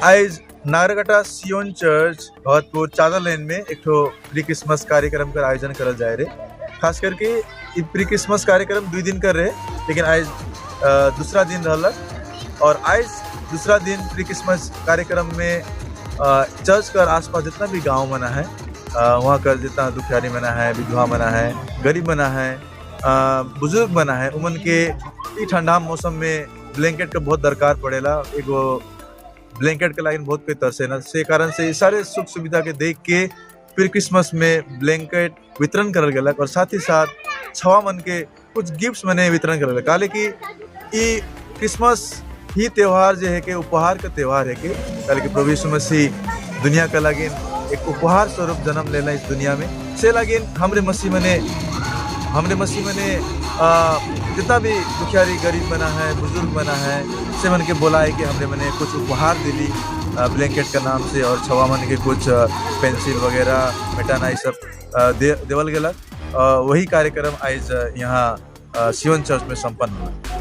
आज नागरकटा सियोन चर्च भगतपुर चादर लेन में एक ठो प्री क्रिसमस कार्यक्रम का आयोजन करल जाए रे। खास करके ये प्री क्रिसमस कार्यक्रम 2 दिन कर रहे, लेकिन आज दूसरा दिन रहलक। और आज दूसरा दिन प्री क्रिसमस कार्यक्रम में चर्च का आसपास जितना भी गांव बना है, वहाँ का जितना दुखियारी बना है, विधवा बना है, गरीब बना है, बुजुर्ग बना है, उमन के ठंडा मौसम में ब्लैंकेट का बहुत दरकार पड़ेला। एगो ब्लैंकेट के लाइन बहुत कोई तरसे ना, से कारण से सारे सुख सुविधा के देख के प्री क्रिसमस में ब्लैंकेट वितरण करल गया और साथ ही साथ छवा मन के कुछ गिफ्ट्स मने वितरण करल गया। काले कि ये क्रिसमस ही त्यौहार जो है कि उपहार का त्यौहार है कि प्रभु यीशु मसीह दुनिया का लागिन एक उपहार स्वरूप जन्म लेना इस दुनिया में से लागिन हमरे मसीह मने जितना भी दुखियारी गरीब बना है, बुजुर्ग बना है, से मन के बोला है कि हमने मैंने कुछ उपहार दिली ब्लैंकेट का नाम से और छवा मन के कुछ पेंसिल वगैरह मिटाना ये सब देवल गलत। वही कार्यक्रम आज यहाँ सियोन चर्च में संपन्न हुआ।